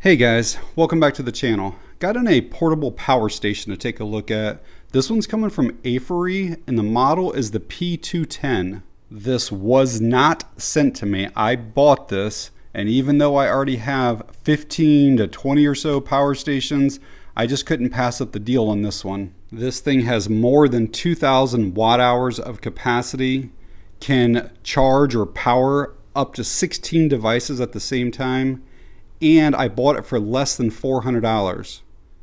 Hey guys, welcome back to the channel. Got in a portable power station to take a look at. This one's coming from Aferiy and the model is the P210. This was not sent to me. I bought this, and even though I already have 15 to 20 or so power stations, I just couldn't pass up the deal on this one. This thing has more than 2,000 watt hours of capacity, can charge or power up to 16 devices at the same time, and I bought it for less than $400.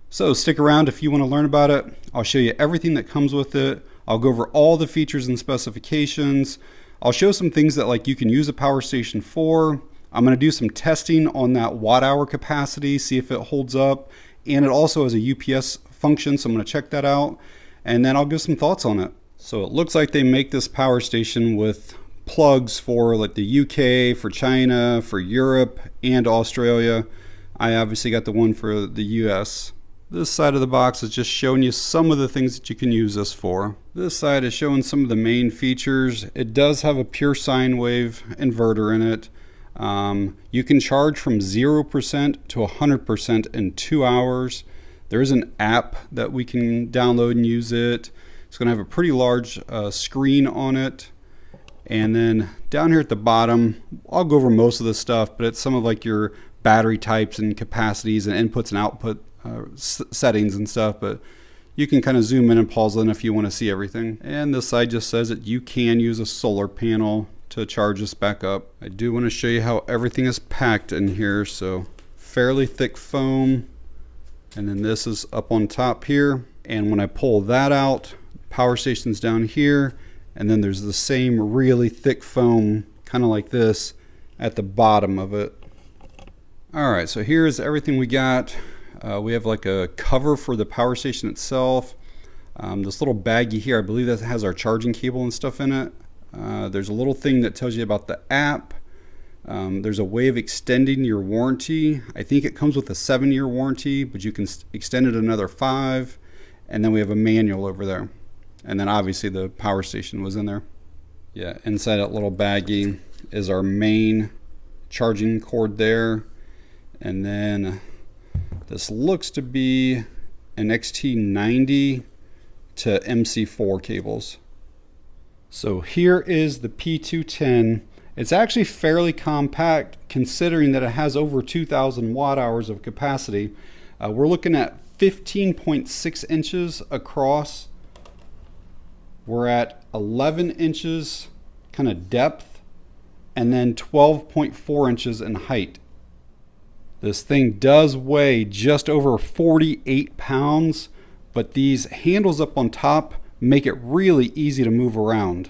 So stick around if you want to learn about it. I'll show you everything that comes with it. I'll go over all the features and specifications. I'll show some things that you can use a power station for. I'm going to do some testing on that watt hour capacity, see if it holds up. And it also has a UPS function, so I'm going to check that out. And then I'll give some thoughts on it. So it looks like they make this power station with plugs for the UK, for China, for Europe, and Australia. I obviously got the one for the US. This side of the box is just showing you some of the things that you can use this for. This side is showing some of the main features. It does have a pure sine wave inverter in it. You can charge from 0% to 100% in 2 hours. There is an app that we can download and use it. It's going to have a pretty large screen on it. And then down here at the bottom, I'll go over most of this stuff, but it's some of your battery types and capacities and inputs and output settings and stuff, but you can kind of zoom in and pause in if you want to see everything. And this side just says that you can use a solar panel to charge this back up. I do want to show you how everything is packed in here. So fairly thick foam, and then this is up on top here. And when I pull that out, power station's down here. And then there's the same really thick foam, kind of like this, at the bottom of it. All right, so here's everything we got. We have a cover for the power station itself. This little baggie here, I believe that has our charging cable and stuff in it. There's a little thing that tells you about the app. There's a way of extending your warranty. I think it comes with a 7-year warranty, but you can extend it another 5. And then we have a manual over there. And then obviously the power station was in there. Yeah, inside that little baggie is our main charging cord there. And then this looks to be an XT90 to MC4 cables. So here is the P210. It's actually fairly compact considering that it has over 2,000 watt hours of capacity. We're looking at 15.6 inches across. We're at 11 inches kind of depth and then 12.4 inches in height. This thing does weigh just over 48 pounds, but these handles up on top make it really easy to move around.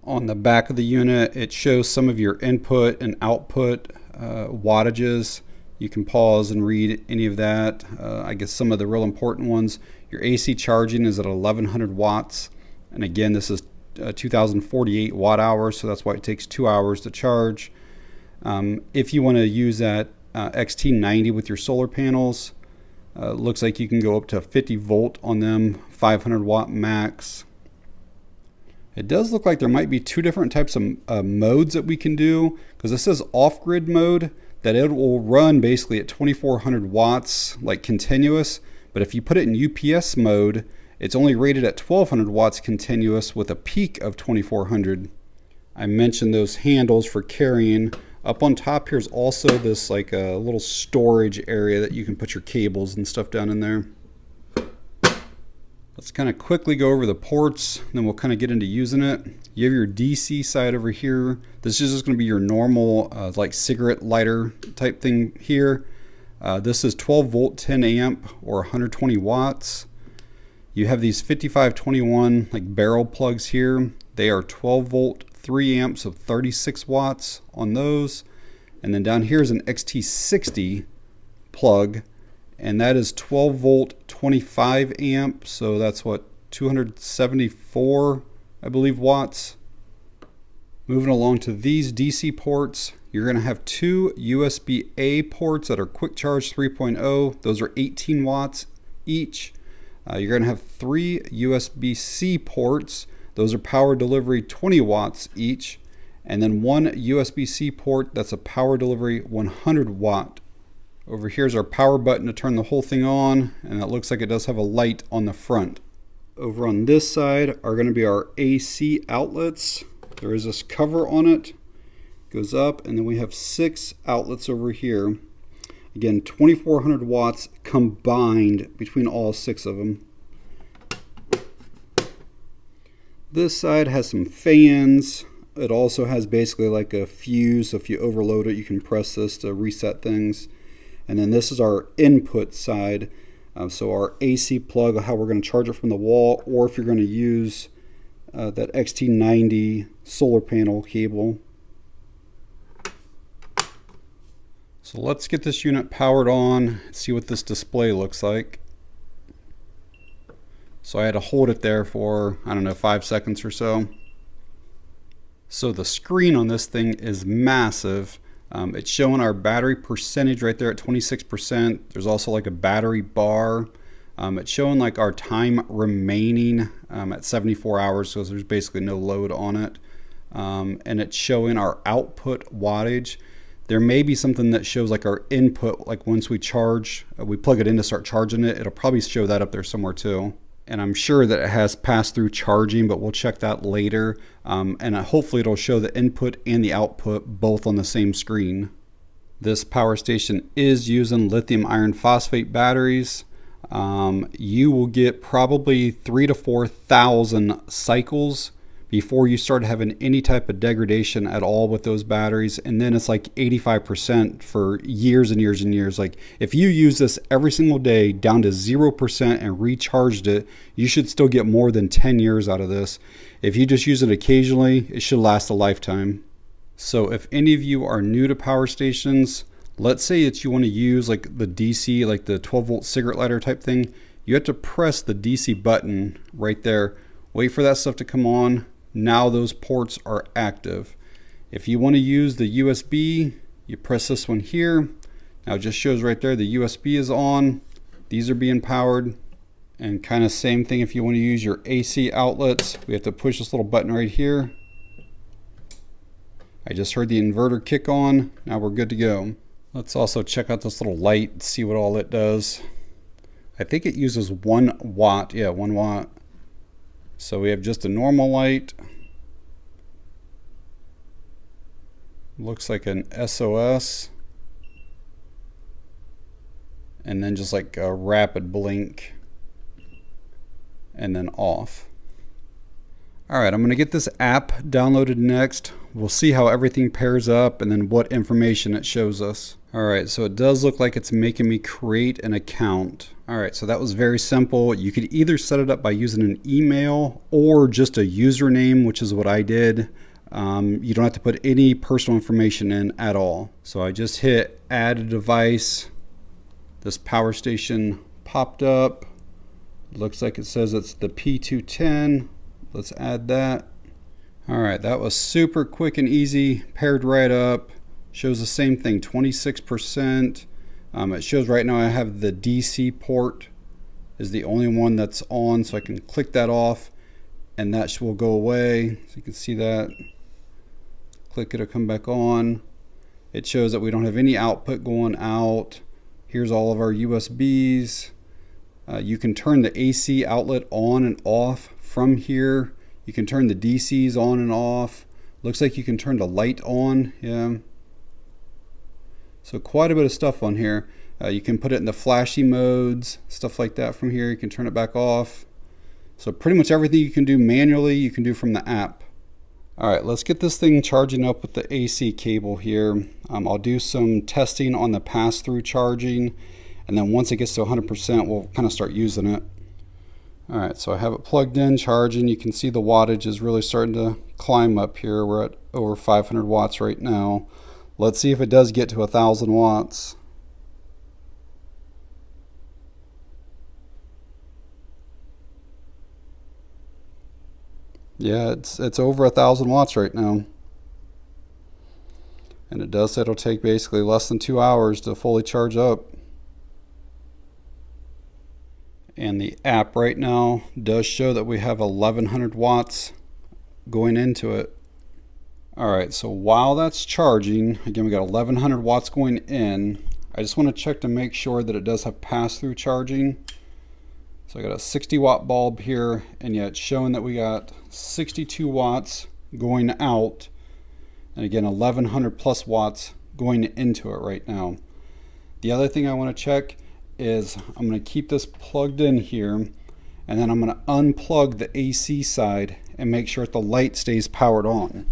On the back of the unit, it shows some of your input and output wattages. You can pause and read any of that. I guess some of the real important ones. Your AC charging is at 1100 watts. And again, this is 2048 watt hours, so that's why it takes 2 hours to charge. If you want to use that XT90 with your solar panels, looks like you can go up to 50 volt on them, 500 watt max. It does look like there might be 2 different types of modes that we can do, because it says off-grid mode, that it will run basically at 2400 watts, continuous. But if you put it in UPS mode, it's only rated at 1200 watts continuous with a peak of 2400. I mentioned those handles for carrying. Up on top here is also this a little storage area that you can put your cables and stuff down in there. Let's kind of quickly go over the ports, then we'll kind of get into using it. You have your DC side over here. This is just going to be your normal cigarette lighter type thing here. This is 12 volt 10 amp or 120 watts. You have these 5521 barrel plugs here. They are 12 volt 3 amps of 36 watts on those. And then down here is an XT60 plug, and that is 12 volt 25 amp, so that's what, 274 I believe watts. Moving along to these DC ports, you're going to have 2 USB-A ports that are quick charge 3.0. Those are 18 watts each. You're going to have 3 USB-C ports. Those are power delivery 20 watts each. And then 1 USB-C port that's a power delivery 100 watt Over here's our power button to turn the whole thing on, and it looks like it does have a light on the front. Over on this side are going to be our AC outlets. There is this cover on it, goes up, and then we have 6 outlets over here. Again, 2400 watts combined between all 6 of them. This side has some fans. It also has basically like a fuse, so if you overload it, you can press this to reset things. And then this is our input side. So our AC plug, how we're going to charge it from the wall, or if you're going to use that XT90 solar panel cable. So let's get this unit powered on and see what this display looks like. So I had to hold it there for, I don't know, 5 seconds or so. So the screen on this thing is massive. It's showing our battery percentage right there at 26%. There's also like a battery bar. It's showing like our time remaining at 74 hours, so there's basically no load on it. And it's showing our output wattage. There may be something that shows like our input, like once we charge, we plug it in to start charging it, it'll probably show that up there somewhere too. And I'm sure that it has pass-through charging, but we'll check that later. And hopefully it'll show the input and the output both on the same screen. This power station is using lithium iron phosphate batteries. You will get probably 3,000 to 4,000 cycles before you start having any type of degradation at all with those batteries. And then it's like 85% for years and years and years. Like if you use this every single day down to 0% and recharged it, you should still get more than 10 years out of this. If you just use it occasionally, it should last a lifetime. So if any of you are new to power stations, let's say that you want to use like the DC, like the 12 volt cigarette lighter type thing, you have to press the DC button right there, wait for that stuff to come on. Now those ports are active. If you want to use the USB, you press this one here. Now it just shows right there the USB is on. These are being powered. And kind of same thing if you want to use your AC outlets. We have to push this little button right here. I just heard the inverter kick on. Now we're good to go. Let's also check out this little light, see what all it does. I think it uses 1 watt. Yeah, 1 watt. So we have just a normal light. Looks like an SOS. And then just like a rapid blink. And then off. Alright, I'm going to get this app downloaded next. We'll see how everything pairs up and then what information it shows us. Alright, so it does look like it's making me create an account. Alright, so that was very simple. You could either set it up by using an email or just a username, which is what I did. You don't have to put any personal information in at all. So I just hit add a device. This power station popped up. Looks like it says it's the P210. Let's add that. Alright, that was super quick and easy. Paired right up. Shows the same thing, 26%. It shows right now I have the DC port is the only one that's on, so I can click that off and that will go away. So you can see that. Click it to come back on. It shows that we don't have any output going out. Here's all of our USBs. You can turn the AC outlet on and off from here. You can turn the DCs on and off. Looks like you can turn the light on. Yeah. So quite a bit of stuff on here. You can put it in the flashy modes, stuff like that from here. You can turn it back off. So pretty much everything you can do manually, you can do from the app. Alright, let's get this thing charging up with the AC cable here. I'll do some testing on the pass-through charging, and then once it gets to 100%, we'll kind of start using it. Alright, so I have it plugged in, charging. You can see the wattage is really starting to climb up here. We're at over 500 watts right now. Let's see if it does get to 1,000 watts. Yeah, it's over 1,000 watts right now. And it does say it'll take basically less than 2 hours to fully charge up. And the app right now does show that we have 1,100 watts going into it. Alright, so while that's charging, again we got 1,100 watts going in. I just want to check to make sure that it does have pass-through charging. So I got a 60 watt bulb here, and yet it's showing that we got 62 watts going out, and again 1100 plus watts going into it right now. The other thing I want to check is I'm going to keep this plugged in here, and then I'm going to unplug the AC side and make sure that the light stays powered on.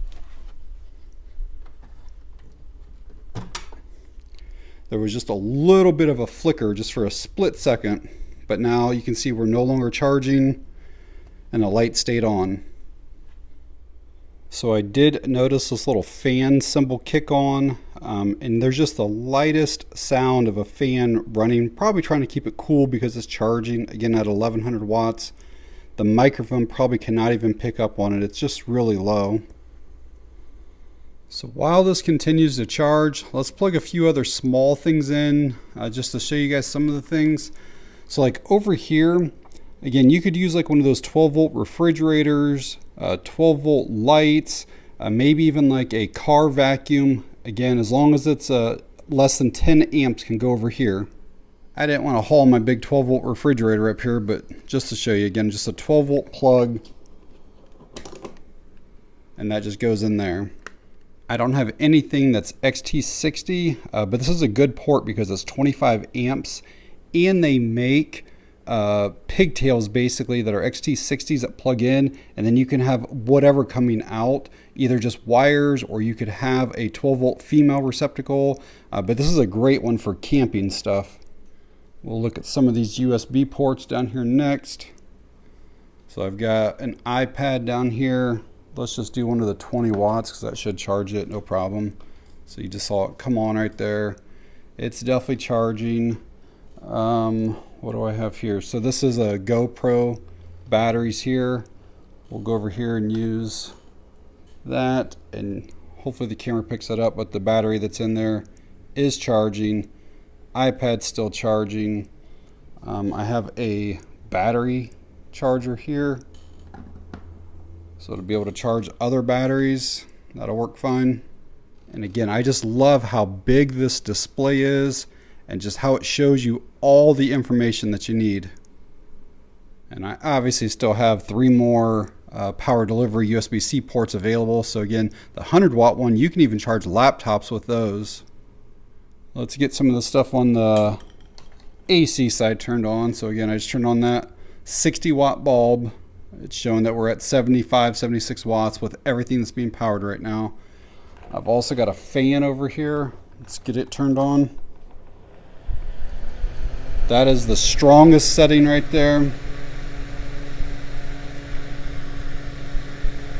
There was just a little bit of a flicker just for a split second, but now you can see we're no longer charging and the light stayed on. So I did notice this little fan symbol kick on, and there's just the lightest sound of a fan running, probably trying to keep it cool because it's charging, again at 1100 watts. The microphone probably cannot even pick up on it, it's just really low. So while this continues to charge, let's plug a few other small things in just to show you guys some of the things. So like over here, again, you could use like one of those 12 volt refrigerators, 12 volt lights, maybe even like a car vacuum. Again, as long as it's less than 10 amps can go over here. I didn't want to haul my big 12 volt refrigerator up here, but just to show you again, just a 12 volt plug, and that just goes in there. I don't have anything that's XT60, but this is a good port because it's 25 amps, and they make pigtails basically that are XT60s that plug in, and then you can have whatever coming out, either just wires, or you could have a 12 volt female receptacle, but this is a great one for camping stuff. We'll look at some of these USB ports down here next. So I've got an iPad down here. Let's just do one of the 20 watts because that should charge it, no problem. So you just saw it come on right there. It's definitely charging. What do I have here? So this is a GoPro batteries here. We'll go over here and use that, and hopefully the camera picks it up, but the battery that's in there is charging. iPad's still charging. I have a battery charger here, so to be able to charge other batteries, that'll work fine. And again, I just love how big this display is and just how it shows you all the information that you need. And I obviously still have 3 more power delivery USB-C ports available. So again, the 100 watt one, you can even charge laptops with those. Let's get some of the stuff on the AC side turned on. So again, I just turned on that 60 watt bulb. It's showing that we're at 75, 76 watts with everything that's being powered right now. I've also got a fan over here. Let's get it turned on. That is the strongest setting right there.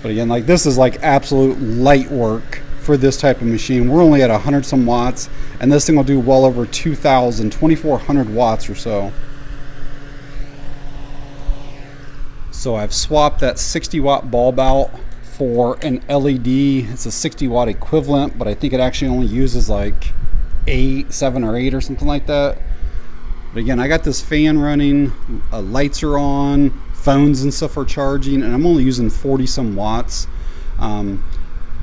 But again, like this is like absolute light work for this type of machine. We're only at 100 some watts, and this thing will do well over 2400 watts or so. So I've swapped that 60 watt bulb out for an LED. It's a 60 watt equivalent, but I think it actually only uses like 7 or 8 or something like that. But again, I got this fan running, lights are on, phones and stuff are charging, and I'm only using 40 some watts.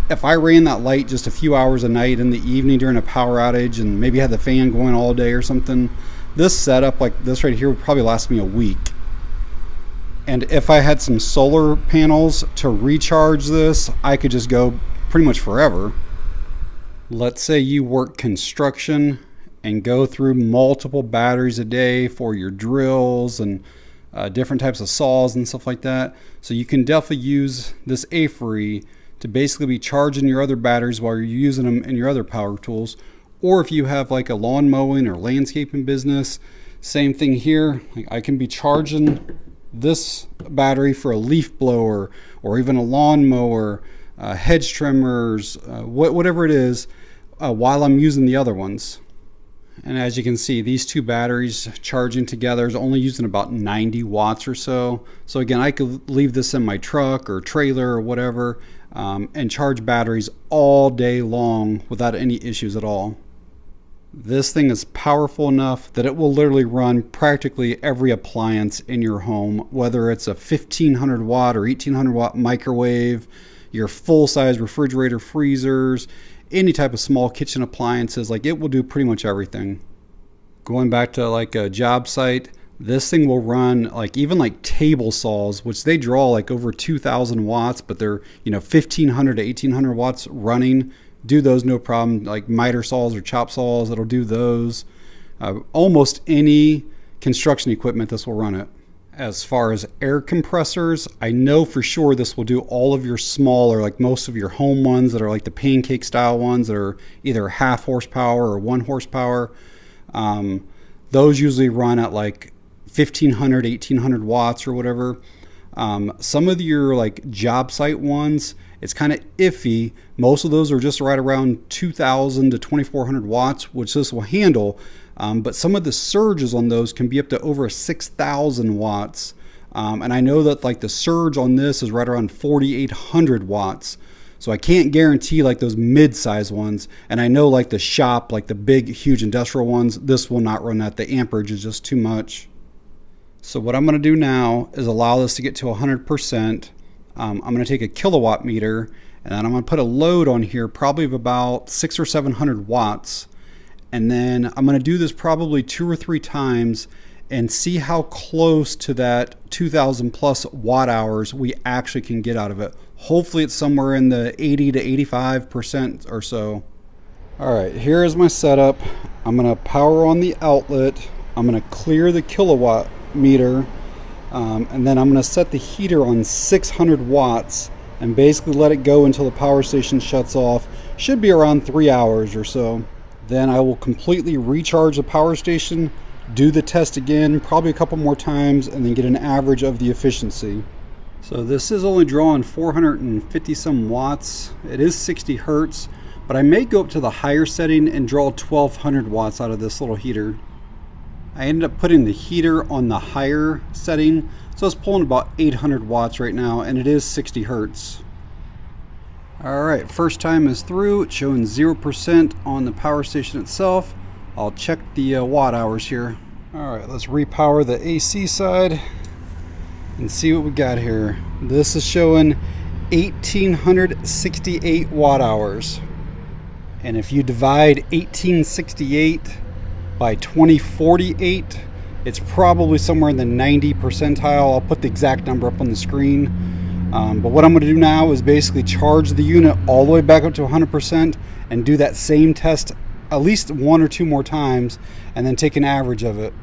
If I ran that light just a few hours a night in the evening during a power outage and maybe had the fan going all day or something, this setup like this right here would probably last me a week. And if I had some solar panels to recharge this, I could just go pretty much forever. Let's say you work construction and go through multiple batteries a day for your drills and different types of saws and stuff like that. So you can definitely use this Aferiy to basically be charging your other batteries while you're using them in your other power tools. Or if you have like a lawn mowing or landscaping business, same thing here. Like I can be charging this battery for a leaf blower or even a lawn mower, hedge trimmers, whatever it is, while I'm using the other ones. And as you can see, these two batteries charging together is only using about 90 watts or so. So again, I could leave this in my truck or trailer or whatever and charge batteries all day long without any issues at all. This thing is powerful enough that it will literally run practically every appliance in your home, whether it's a 1500 watt or 1800 watt microwave, your full-size refrigerator, freezers, any type of small kitchen appliances. Like, it will do pretty much everything. Going back to like a job site, this thing will run like even like table saws, which they draw like over 2,000 watts, but they're 1,500 to 1,800 watts running. Do those no problem. Like miter saws or chop saws, it'll do those. Almost any construction equipment, this will run it. As far as air compressors, I know for sure this will do all of your smaller, like most of your home ones that are like the pancake style ones that are either half horsepower or 1 horsepower. Those usually run at like 1,500, 1,800 watts or whatever. Some of your like job site ones, it's kind of iffy. Most of those are just right around 2,000 to 2,400 watts, which this will handle. But some of the surges on those can be up to over 6,000 watts. And I know that like the surge on this is right around 4,800 watts. So I can't guarantee like those mid-size ones. And I know like the shop, like the big, huge industrial ones, this will not run that. The amperage is just too much. So what I'm going to do now is allow this to get to 100%. I'm going to take a kilowatt meter and then I'm going to put a load on here probably of about 600 or 700 watts. And then I'm going to do this probably 2 or 3 times and see how close to that 2,000 plus watt hours we actually can get out of it. Hopefully it's somewhere in the 80 to 85% or so. All right, here is my setup. I'm going to power on the outlet. I'm going to clear the kilowatt meter. And then I'm going to set the heater on 600 watts and basically let it go until the power station shuts off. Should be around 3 hours or so. Then I will completely recharge the power station, do the test again, probably a couple more times, and then get an average of the efficiency. So this is only drawing 450 some watts. It is 60 hertz, but I may go up to the higher setting and draw 1,200 watts out of this little heater. I ended up putting the heater on the higher setting, so it's pulling about 800 watts right now, and it is 60 hertz. Alright, first time is through. It's showing 0% on the power station itself. I'll check the watt hours here. Alright, let's repower the AC side and see what we got here. This is showing 1,868 watt hours. And if you divide 1,868 by 2048, it's probably somewhere in the 90 percentile. I'll put the exact number up on the screen. But what I'm going to do now is basically charge the unit all the way back up to 100% and do that same test at least 1 or 2 more times and then take an average of it.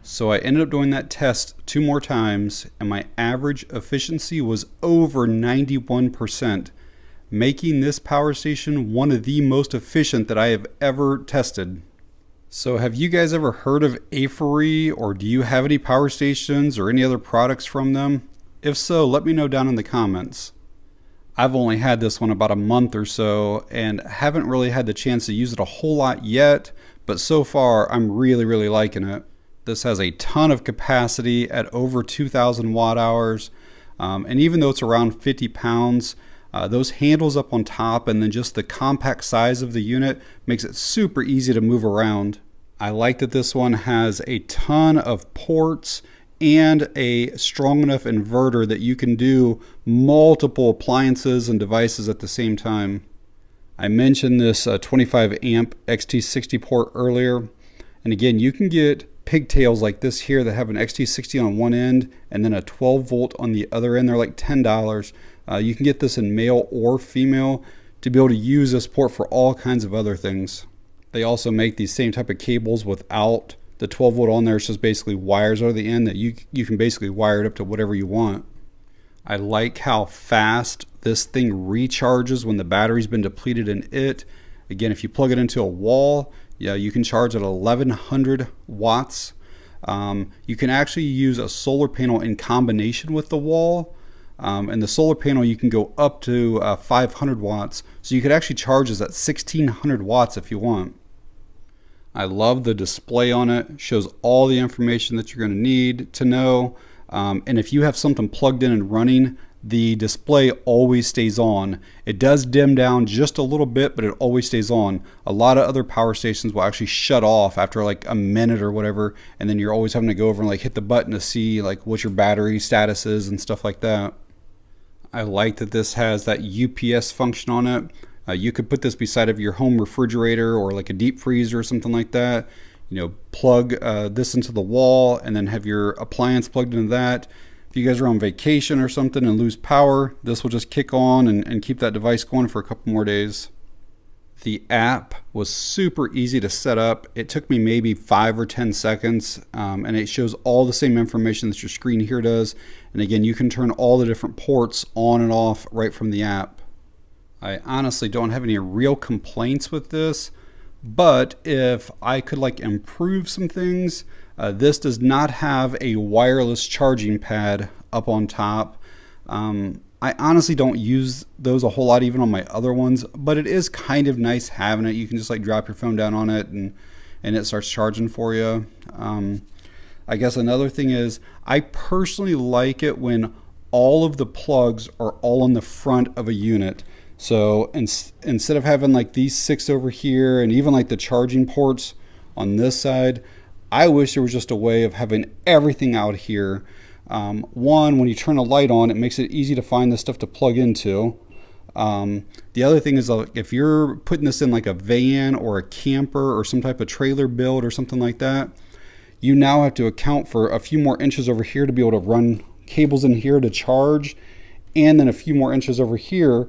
So I ended up doing that test 2 more times and my average efficiency was over 91%, making this power station one of the most efficient that I have ever tested. So have you guys ever heard of Aferiy, or do you have any power stations or any other products from them? If so, let me know down in the comments. I've only had this one about a month or so and haven't really had the chance to use it a whole lot yet, but so far I'm really liking it. This has a ton of capacity at over 2,000 watt hours, and even though it's around 50 pounds, those handles up on top and then just the compact size of the unit makes it super easy to move around. I like that this one has a ton of ports and a strong enough inverter that you can do multiple appliances and devices at the same time. I mentioned this 25 amp XT60 port earlier, and again, you can get pigtails like this here that have an XT60 on one end and then a 12 volt on the other end. They're like $10. You can get this in male or female to be able to use this port for all kinds of other things. They also make these same type of cables without the 12 volt on there. It's just basically wires out of the end that you can basically wire it up to whatever you want. I like how fast this thing recharges when the battery's been depleted in it. Again, if you plug it into a wall, yeah, you can charge at 1,100 watts. You can actually use a solar panel in combination with the wall. And the solar panel, you can go up to 500 watts. So you could actually charge this at 1,600 watts if you want. I love the display on it. It shows all the information that you're going to need to know. And if you have something plugged in and running, the display always stays on. It does dim down just a little bit, but it always stays on. A lot of other power stations will actually shut off after like a minute or whatever, and then you're always having to go over and like hit the button to see like what your battery status is and stuff like that. I like that this has that UPS function on it. You could put this beside of your home refrigerator or like a deep freezer or something like that. You know, plug this into the wall and then have your appliance plugged into that. If you guys are on vacation or something and lose power, this will just kick on and keep that device going for a couple more days. The app was super easy to set up. It took me maybe 5 or 10 seconds, and it shows all the same information that your screen here does. And again, you can turn all the different ports on and off right from the app. I honestly don't have any real complaints with this, but if I could like improve some things, this does not have a wireless charging pad up on top. I honestly don't use those a whole lot even on my other ones, but it is kind of nice having it. You can just like drop your phone down on it and it starts charging for you. I guess another thing is I personally like it when all of the plugs are all in the front of a unit. So instead of having like these 6 over here and even like the charging ports on this side, I wish there was just a way of having everything out here. One, when you turn a light on, it makes it easy to find the stuff to plug into. The other thing is if you're putting this in like a van or a camper or some type of trailer build or something like that, you now have to account for a few more inches over here to be able to run cables in here to charge, and then a few more inches over here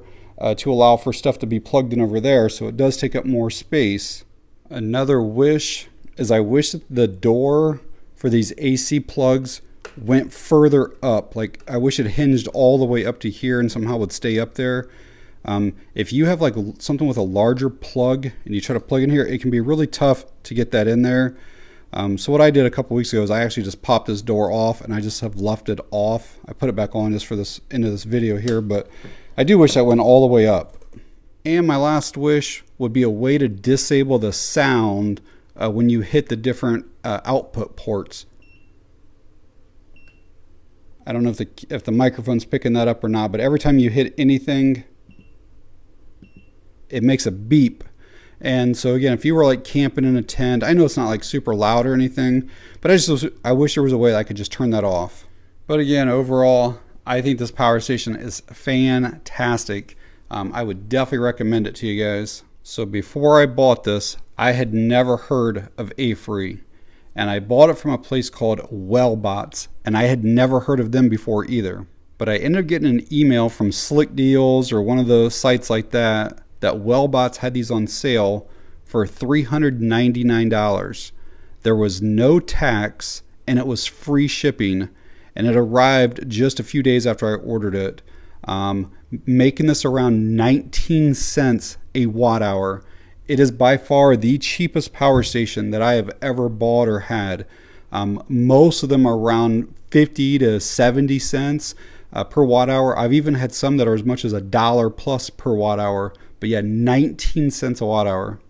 to allow for stuff to be plugged in over there. So it does take up more space. Another wish is I wish that the door for these AC plugs went further up. Like I wish it hinged all the way up to here and somehow would stay up there. If you have like something with a larger plug and you try to plug in here, it can be really tough to get that in there. So what I did a couple weeks ago is I actually just popped this door off and I just have left it off. I put it back on just for this into this video here, but I do wish that went all the way up. And my last wish would be a way to disable the sound when you hit the different output ports. I don't know if the microphone's picking that up or not, but every time you hit anything, it makes a beep. And so again, if you were like camping in a tent, I know it's not like super loud or anything, but I wish there was a way that I could just turn that off. But again, overall, I think this power station is fantastic. I would definitely recommend it to you guys. So before I bought this, I had never heard of Aferiy. And I bought it from a place called Wellbots, and I had never heard of them before either. But I ended up getting an email from Slick Deals or one of those sites like that Wellbots had these on sale for $399. There was no tax, and it was free shipping, and it arrived just a few days after I ordered it, making this around 19 cents a watt hour. It is by far the cheapest power station that I have ever bought or had. Most of them are around 50 to 70 cents per watt hour. I've even had some that are as much as $1 plus per watt hour. But yeah, 19 cents a watt hour.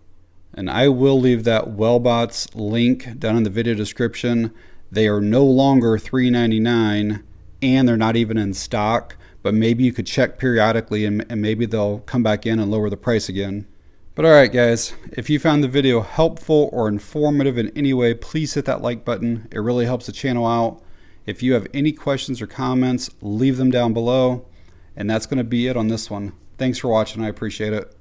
And I will leave that Wellbots link down in the video description. They are no longer $3.99 and they're not even in stock. But maybe you could check periodically and maybe they'll come back in and lower the price again. But alright guys, if you found the video helpful or informative in any way, please hit that like button. It really helps the channel out. If you have any questions or comments, leave them down below. And that's going to be it on this one. Thanks for watching. I appreciate it.